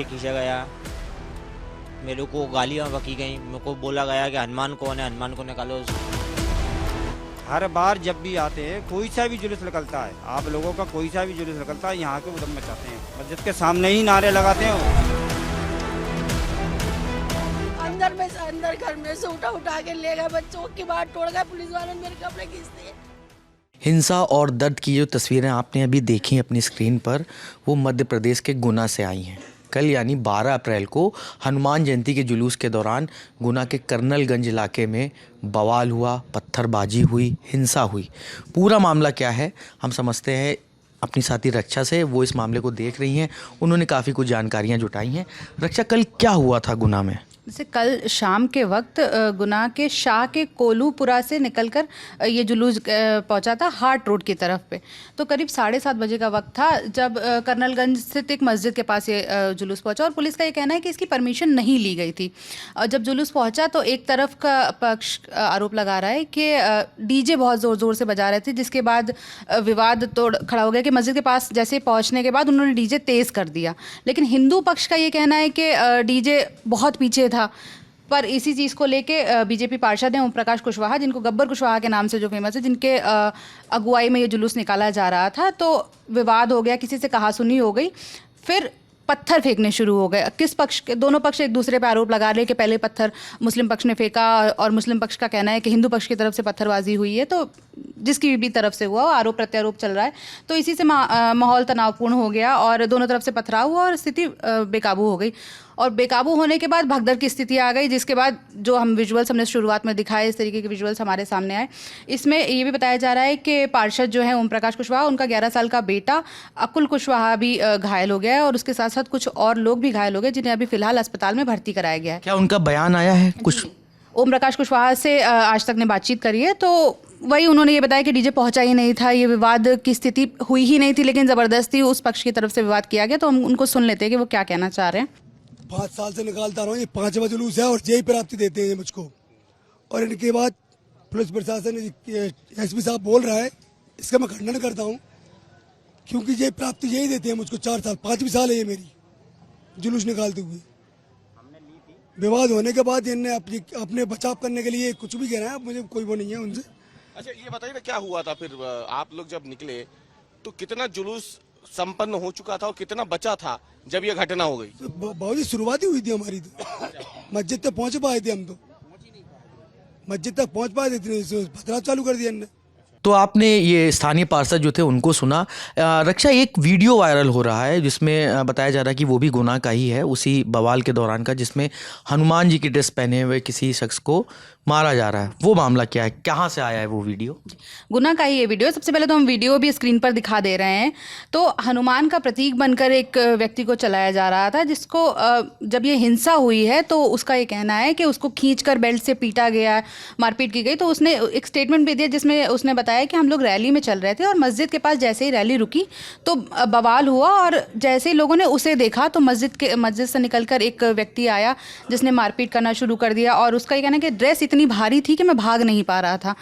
पीछे खींचा गया, मेरे को गालियाँ बकी गई, मेरे को बोला गया कि हनुमान कौन है, हनुमान को निकालो। हर बार जब भी आते हैं कोई सा भी जुलूस निकलता है, आप लोगों का कोई सा भी जुलूस निकलता है, यहाँ के उधम मचाते हैं, मस्जिद के सामने ही नारे लगाते हैं। अंदर घर में से उठा के ले गए, बच्चों की बात तोड़ गए, पुलिस वालों ने मेरे कपड़े खींच दिए। हिंसा और दर्द की जो तस्वीरें आपने अभी देखी अपनी स्क्रीन पर, वो मध्य प्रदेश के गुना से आई हैं। कल यानी 12 अप्रैल को हनुमान जयंती के जुलूस के दौरान गुना के कर्नलगंज इलाके में बवाल हुआ, पत्थरबाजी हुई, हिंसा हुई। पूरा मामला क्या है हम समझते हैं अपनी साथी रक्षा से। वो इस मामले को देख रही हैं, उन्होंने काफ़ी कुछ जानकारियाँ जुटाई हैं। रक्षा, कल क्या हुआ था गुना में? जैसे कल शाम के वक्त गुना के शाह के कोलूपुरा से निकलकर ये जुलूस पहुंचा था हाट रोड की तरफ पे। तो करीब 7:30 बजे का वक्त था जब कर्नलगंज स्थित एक मस्जिद के पास ये जुलूस पहुंचा, और पुलिस का ये कहना है कि इसकी परमिशन नहीं ली गई थी। और जब जुलूस पहुंचा तो एक तरफ का पक्ष आरोप लगा रहा है कि डीजे बहुत ज़ोर ज़ोर से बजा रहे थे, जिसके बाद विवाद तोड़ खड़ा हो गया कि मस्जिद के पास जैसे पहुँचने के बाद उन्होंने डीजे तेज़ कर दिया। लेकिन हिंदू पक्ष का ये कहना है कि डीजे बहुत पीछे था। पर इसी चीज़ को लेके बीजेपी पार्षद हैं ओम प्रकाश कुशवाहा, जिनको गब्बर कुशवाहा के नाम से जो फेमस है, जिनके अगुवाई में ये जुलूस निकाला जा रहा था, तो विवाद हो गया, किसी से कहासुनी हो गई, फिर पत्थर फेंकने शुरू हो गए। किस पक्ष के दोनों पक्ष एक दूसरे पर आरोप लगा रहे हैं कि पहले पत्थर मुस्लिम पक्ष ने फेंका, और मुस्लिम पक्ष का कहना है कि हिंदू पक्ष की तरफ से पत्थरबाजी हुई है। तो जिसकी भी तरफ से हुआ, आरोप प्रत्यारोप चल रहा है। तो इसी से माहौल तनावपूर्ण हो गया और दोनों तरफ से पथराव हुआ और स्थिति बेकाबू हो गई। और बेकाबू होने के बाद भगदड़ की स्थिति आ गई, जिसके बाद जो हम विजुअल्स हमने शुरुआत में दिखाए, इस तरीके के विजुअल्स हमारे सामने आए। इसमें ये भी बताया जा रहा है कि पार्षद जो है ओम प्रकाश कुशवाहा, उनका 11 साल का बेटा अकुल कुशवाहा भी घायल हो गया है, और उसके साथ साथ कुछ और लोग भी घायल हो गए, जिन्हें अभी फिलहाल अस्पताल में भर्ती कराया गया है। क्या उनका बयान आया है कुछ? ओम प्रकाश कुशवाहा से आज तक ने बातचीत करी है, तो वही उन्होंने ये बताया कि डीजे पहुंचा ही नहीं था, ये विवाद की स्थिति हुई ही नहीं थी, लेकिन ज़बरदस्ती उस पक्ष की तरफ से विवाद किया गया। तो हम उनको सुन लेते हैं कि वो क्या कहना चाह रहे हैं। 5 साल से निकालता रहा हूँ, ये 5वां जुलूस है और यही प्राप्ति देते हैं मुझको। और इनके बाद पुलिस प्रशासन एसपी साहब बोल रहा है, इसका मैं खंडन करता हूँ, क्योंकि ये प्राप्ति यही देते हैं मुझको। 4 साल 5वीं साल है ये मेरी जुलूस निकालते हुए। विवाद होने के बाद इनने अपने बचाव करने के लिए कुछ भी कहना है, मुझे कोई वो नहीं है उनसे। अच्छा, ये बताइए ना क्या हुआ था फिर? आप लोग जब निकले तो कितना जुलूस संपन्न हो चुका था और कितना बचा था जब ये घटना हो गई? तो बहुत ही शुरुआती हुई थी हमारी, तो मस्जिद तक पहुंच पाए थे हम, तो मस्जिद तक पहुंच पाए थे, पथराव चालू कर दिया इनने। तो आपने ये स्थानीय पार्षद जो थे उनको सुना। रक्षा, एक वीडियो वायरल हो रहा है जिसमें बताया जा रहा है कि वो भी गुना का ही है, उसी बवाल के दौरान का, जिसमें हनुमान जी की ड्रेस पहने हुए किसी शख्स को मारा जा रहा है। वो मामला क्या है, कहाँ से आया है वो वीडियो? गुना का ही ये वीडियो। सबसे पहले तो हम वीडियो भी स्क्रीन पर दिखा दे रहे हैं। तो हनुमान का प्रतीक बनकर एक व्यक्ति को चलाया जा रहा था, जिसको जब ये हिंसा हुई है तो उसका ये कहना है कि उसको खींचकर बेल्ट से पीटा गया, मारपीट की गई। तो उसने एक स्टेटमेंट भी दिया जिसमें उसने बताया कि हम लोग रैली में चल रहे थे और मस्जिद के पास जैसे ही रैली रुकी तो बवाल हुआ, और जैसे ही लोगों ने उसे देखा तो मस्जिद से निकलकर एक व्यक्ति आया जिसने मारपीट करना शुरू कर दिया। और उसका ये कहना है कि ड्रेस इतनी भारी थी कि मैं भाग नहीं पा रहा था,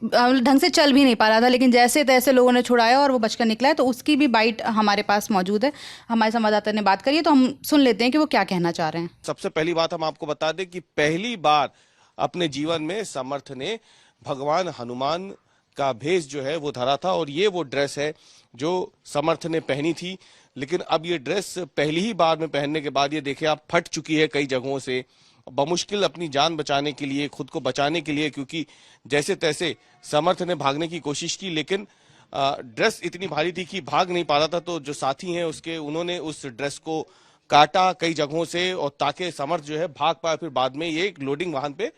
ढंग से चल भी नहीं पा रहा था, लेकिन जैसे तैसे लोगों ने छुड़ाया और वो बचकर निकला है। तो उसकी भी बाइट हमारे पास मौजूद है, हमारे संवाददाता ने बात करी है, तो हम सुन लेते हैं कि वो क्या कहना चाह रहे हैं। सबसे पहली बात हम आपको बता दें कि पहली बार अपने जीवन में समर्थ ने भगवान हनुमान का भेष जो है वो धरा था, और ये वो ड्रेस है जो समर्थ ने पहनी थी। लेकिन अब ये ड्रेस पहली ही बार में पहनने के बाद ये देखिए आप फट चुकी है कई जगहों से, बमुश्किल अपनी जान बचाने के लिए, खुद को बचाने के लिए, क्योंकि जैसे तैसे समर्थ ने भागने की कोशिश की, लेकिन ड्रेस इतनी भारी थी कि भाग नहीं पा रहा था। तो जो साथी हैं उसके, उन्होंने उस ड्रेस को काटा कई जगहों से, और ताकि समर्थ जो है भाग पाए, फिर बाद में ये एक लोडिंग वाहन पे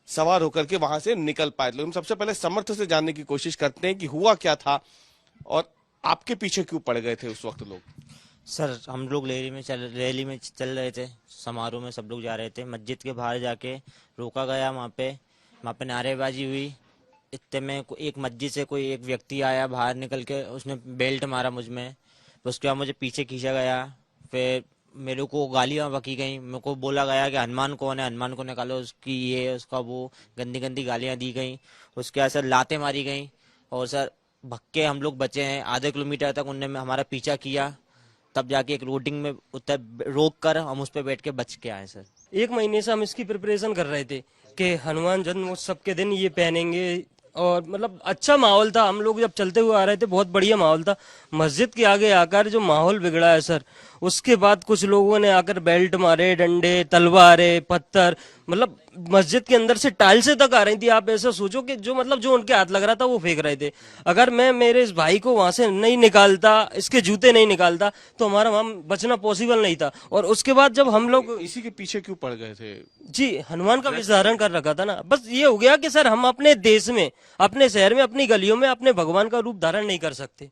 सवार होकर के वहां से निकल पाए। तो हम सबसे पहले समर्थ से जानने की कोशिश करते हैं कि हुआ क्या था और आपके पीछे क्यों पड़ गए थे उस वक्त लोग? सर, हम लोग रैली में चल रहे थे, समारोह में सब लोग जा रहे थे। मस्जिद के बाहर जाके रोका गया, वहाँ पे नारेबाजी हुई। इतने में एक मस्जिद से कोई एक व्यक्ति आया, बाहर निकल के उसने बेल्ट मारा मुझ में। उसके बाद मुझे पीछे खींचा गया, फिर मेरे को गालियाँ बकी गई, मेरे को बोला गया कि हनुमान कौन है, हनुमान को निकालो, उसकी ये उसका वो गंदी गंदी गालियाँ दी गई। उसके बाद सर लातें मारी गई, और सर भक्के हम लोग बचे हैं। आधे किलोमीटर तक उनने हमारा पीछा किया, तब जाके एक रूटिंग में उतर रोक कर हम उस पर बैठ के बच के आए सर। 1 महीने से हम इसकी प्रिपरेशन कर रहे थे कि हनुमान जन्मोत्सव के दिन ये पहनेंगे, और मतलब अच्छा माहौल था। हम लोग जब चलते हुए आ रहे थे बहुत बढ़िया माहौल था। मस्जिद के आगे आकर जो माहौल बिगड़ा है सर, उसके बाद कुछ लोगों ने आकर बेल्ट मारे, डंडे, तलवारें, पत्थर, मतलब मस्जिद के अंदर से टाइल्सें तक आ रही थी। आप ऐसा सोचो कि जो मतलब जो उनके हाथ लग रहा था वो फेंक रहे थे। अगर मैं मेरे इस भाई को वहां से नहीं निकालता, इसके जूते नहीं निकालता, तो हमारा वहां बचना पॉसिबल नहीं था। और उसके बाद जब हम लोग इसी के पीछे क्यों पड़ गए थे? जी हनुमान का वेश धारण कर रखा था ना, बस ये हो गया कि सर हम अपने देश में, अपने शहर में, अपनी गलियों में अपने भगवान का रूप धारण नहीं कर सकते।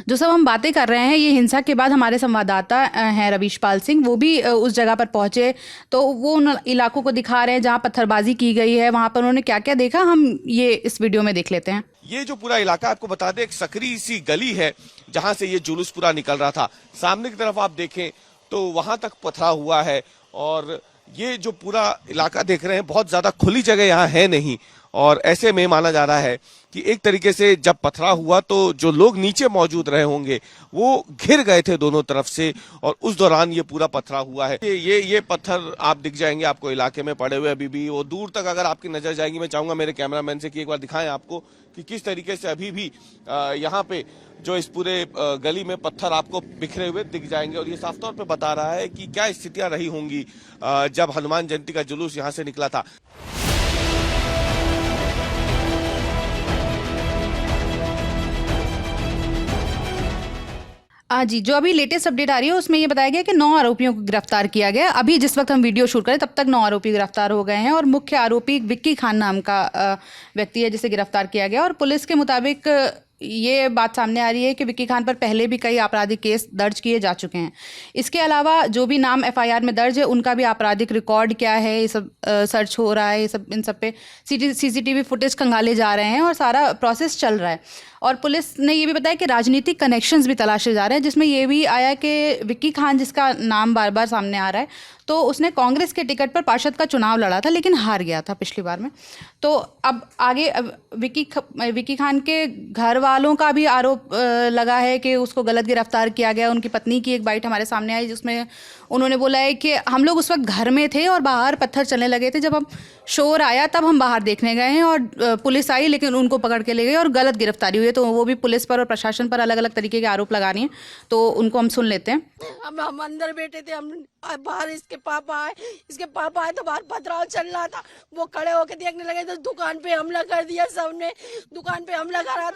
जो सब हम बातें कर रहे हैं ये हिंसा के बाद हमारे संवाददाता हैं रवीश पाल सिंह, वो भी उस जगह पर पहुंचे, तो वो उन इलाकों को दिखा रहे हैं जहां पत्थरबाजी की गई है, वहां पर उन्होंने क्या क्या देखा हम ये इस वीडियो में देख लेते हैं। ये जो पूरा इलाका आपको बता दें, एक सकरी सी गली है जहां से ये जुलूस पूरा निकल रहा था। सामने की तरफ आप देखें तो वहां तक पथरा हुआ है, और ये जो पूरा इलाका देख रहे हैं बहुत ज्यादा खुली जगह यहाँ है नहीं, और ऐसे में माना जा रहा है कि एक तरीके से जब पथरा हुआ तो जो लोग नीचे मौजूद रहे होंगे वो घिर गए थे दोनों तरफ से, और उस दौरान ये पूरा पथरा हुआ है। ये पत्थर आप दिख जाएंगे आपको इलाके में पड़े हुए अभी भी, वो दूर तक अगर आपकी नजर जाएगी। मैं चाहूंगा मेरे कैमरामैन से कि एक बार दिखाएं आपको कि किस तरीके से अभी भी यहाँ पे जो इस पूरे गली में पत्थर आपको बिखरे हुए दिख जाएंगे, और ये साफ तौर पे बता रहा है कि क्या स्थितियां रही होंगी जब हनुमान जयंती का जुलूस यहाँ से निकला था। जी, जो अभी लेटेस्ट अपडेट आ रही है उसमें ये बताया गया कि 9 आरोपियों को गिरफ्तार किया गया। अभी जिस वक्त हम वीडियो शूट करें तब तक 9 आरोपी गिरफ्तार हो गए हैं, और मुख्य आरोपी विक्की खान नाम का व्यक्ति है जिसे गिरफ्तार किया गया। और पुलिस के मुताबिक ये बात सामने आ रही है कि विक्की खान पर पहले भी कई आपराधिक केस दर्ज किए जा चुके हैं। इसके अलावा जो भी नाम एफआईआर में दर्ज है उनका भी आपराधिक रिकॉर्ड क्या है ये सब सर्च हो रहा है। ये सब इन सब पे सीसीटीवी फुटेज खंगाले जा रहे हैं और सारा प्रोसेस चल रहा है। और पुलिस ने ये भी बताया कि राजनीतिक कनेक्शंस भी तलाशे जा रहे हैं, जिसमें ये भी आया कि विक्की खान जिसका नाम बार बार सामने आ रहा है, तो उसने कांग्रेस के टिकट पर पार्षद का चुनाव लड़ा था लेकिन हार गया था पिछली बार में। तो अब आगे विक्की खान के घर वालों का भी आरोप लगा है कि उसको गलत गिरफ्तार किया गया। उनकी पत्नी की एक बाइट हमारे सामने आई जिसमें उन्होंने बोला है कि हम लोग उस वक्त घर में थे और बाहर पत्थर चलने लगे थे, जब हम शोर आया तब हम बाहर देखने गए हैं और पुलिस आई लेकिन उनको पकड़ के ले गई और गलत गिरफ्तारी हुई है। तो वो भी पुलिस पर और प्रशासन पर अलग अलग तरीके के आरोप लगा रही हैं, तो उनको हम सुन लेते हैं। हम अंदर बैठे थे, हम बाहर इसके पापा आए तो बाहर पथराव चल रहा था। वो खड़े होकर देखने लगे तो दुकान पे हमला कर दिया सबने। दुकान पे हमला करा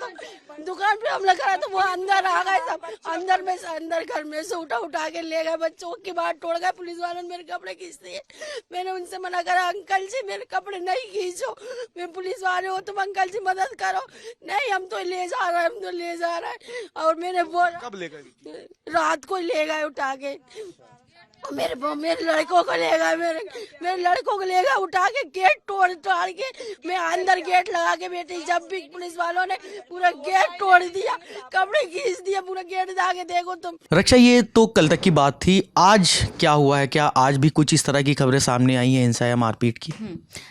तो वो अंदर आ गए सब। अंदर घर में से उठा के ले गए, बच्चों की बात तोड़ गए। पुलिस वालों ने मेरे कपड़े खींच दिए। मैंने उनसे मना करा, अंकल जी मेरे कपड़े नहीं खींचो, मैं पुलिस वाले हो, तुम अंकल जी मदद करो। नहीं हम तो ले जा रहे हैं। और मैंने बोला कब ले गए? रात को ले गए उठा के। मेरे लड़कों को ले गए, मेरे लड़कों को ले गए उठा के, गेट तोड़ के। मैं अंदर गेट लगा के बैठी, जब भी पुलिस वालों ने पूरा गेट तोड़ दिया, कपड़े खींच दिया, पूरा गेट आके देखो तुम। रक्षा, ये तो कल तक की बात थी, आज क्या हुआ है? क्या आज भी कुछ इस तरह की खबरें सामने आई हैं हिंसा या मारपीट की?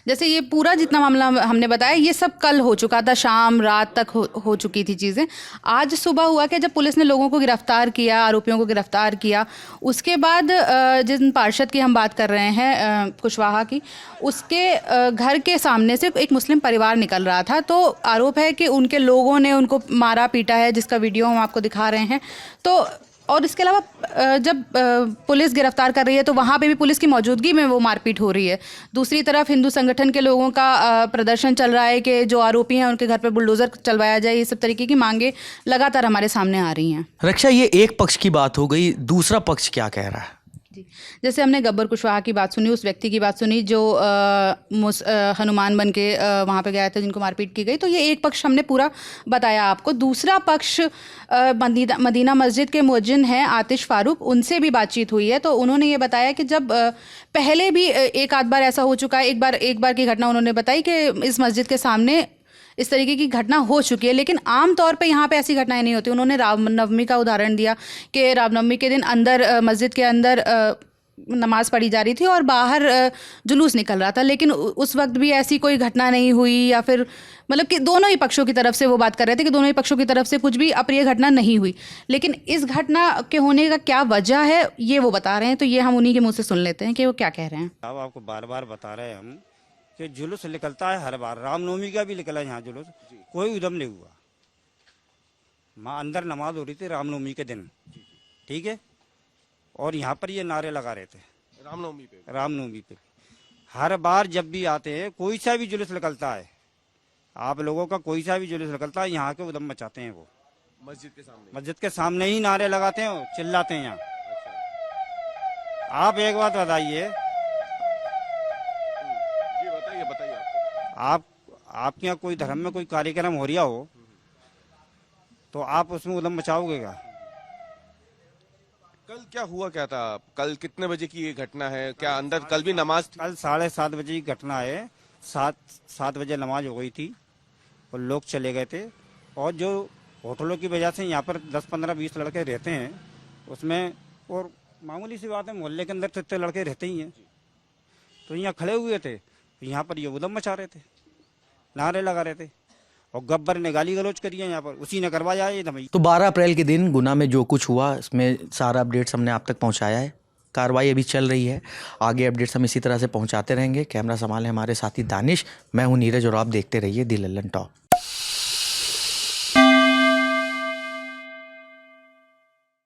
जैसे ये पूरा जितना मामला हमने बताया ये सब कल हो चुका था, शाम रात तक हो चुकी थी चीज़ें। आज सुबह हुआ कि जब पुलिस ने लोगों को गिरफ्तार किया, आरोपियों को गिरफ्तार किया, उसके बाद जिन पार्षद की हम बात कर रहे हैं कुशवाहा की, उसके घर के सामने से एक मुस्लिम परिवार निकल रहा था। तो आरोप है कि उनके लोगों ने उनको मारा पीटा है, जिसका वीडियो हम आपको दिखा रहे हैं। तो और इसके अलावा जब पुलिस गिरफ्तार कर रही है तो वहाँ पे भी पुलिस की मौजूदगी में वो मारपीट हो रही है। दूसरी तरफ हिंदू संगठन के लोगों का प्रदर्शन चल रहा है कि जो आरोपी हैं उनके घर पे बुलडोजर चलवाया जाए। ये सब तरीके की मांगे लगातार हमारे सामने आ रही हैं। रक्षा, ये एक पक्ष की बात हो गई, दूसरा पक्ष क्या कह रहा है? जैसे हमने गब्बर कुशवाहा की बात सुनी, उस व्यक्ति की बात सुनी जो हनुमान बन के वहाँ पे गया था जिनको मारपीट की गई, तो ये एक पक्ष हमने पूरा बताया आपको। दूसरा पक्ष मदीना मस्जिद के मुअज्जिन हैं आतिश फारूक, उनसे भी बातचीत हुई है। तो उन्होंने ये बताया कि जब पहले भी एक आध बार ऐसा हो चुका है, एक बार की घटना उन्होंने बताई कि इस मस्जिद के सामने इस तरीके की घटना हो चुकी है, लेकिन आम तौर पे यहाँ पे ऐसी घटनाएं नहीं होती। उन्होंने रामनवमी का उदाहरण दिया कि रामनवमी के दिन अंदर मस्जिद के अंदर नमाज पढ़ी जा रही थी और बाहर जुलूस निकल रहा था, लेकिन उस वक्त भी ऐसी कोई घटना नहीं हुई, या फिर मतलब कि दोनों ही पक्षों की तरफ से वो बात कर रहे थे कि दोनों ही पक्षों की तरफ से कुछ भी अप्रिय घटना नहीं हुई। लेकिन इस घटना के होने का क्या वजह है ये वो बता रहे हैं, तो ये हम उन्हीं के मुंह से सुन लेते हैं कि वो क्या कह रहे हैं। अब आपको बार बार बता रहे हैं हम कि जुलूस निकलता है हर बार। रामनवमी का भी निकला यहाँ जुलूस, कोई उधम नहीं हुआ। माँ अंदर नमाज हो रही थी रामनवमी के दिन, ठीक है, और यहाँ पर ये नारे लगा रहे थे रामनवमी पे। हर बार जब भी आते हैं कोई सा भी जुलूस निकलता है, आप लोगों का कोई सा भी जुलूस निकलता है, यहाँ के उधम मचाते हैं वो। मस्जिद के सामने ही नारे लगाते हैं, चिल्लाते हैं यहाँ। आप एक बात बताइए, बताइए आपके यहाँ कोई धर्म में कोई कार्यक्रम हो रहा हो तो आप उसमें उधम मचाओगे क्या? कल क्या हुआ, क्या था? कल कितने बजे की ये घटना है? क्या अंदर कल भी नमाज थी? कल 7:30 बजे की घटना है। 7 बजे नमाज हो गई थी और लोग चले गए थे। और जो होटलों की वजह से यहाँ पर 10, 15, 20 लड़के रहते हैं उसमें, और मामूली सी बात है, मोहल्ले के अंदर तो इतने लड़के रहते ही हैं, तो यहाँ खड़े हुए थे, यहाँ पर ये उधम मचा रहे थे, नारे लगा रहे थे, और गब्बर ने गाली गलौज करी है यहाँ पर, उसी ने करवाया ये धमकी। तो 12 अप्रैल के दिन गुना में जो कुछ हुआ इसमें सारा अपडेट्स हमने आप तक पहुंचाया है। कार्रवाई अभी चल रही है, आगे अपडेट्स हम इसी तरह से पहुंचाते रहेंगे। कैमरा संभाले हमारे साथी दानिश, मैं हूं नीरज और आप देखते रहिए दी लल्लन टॉप।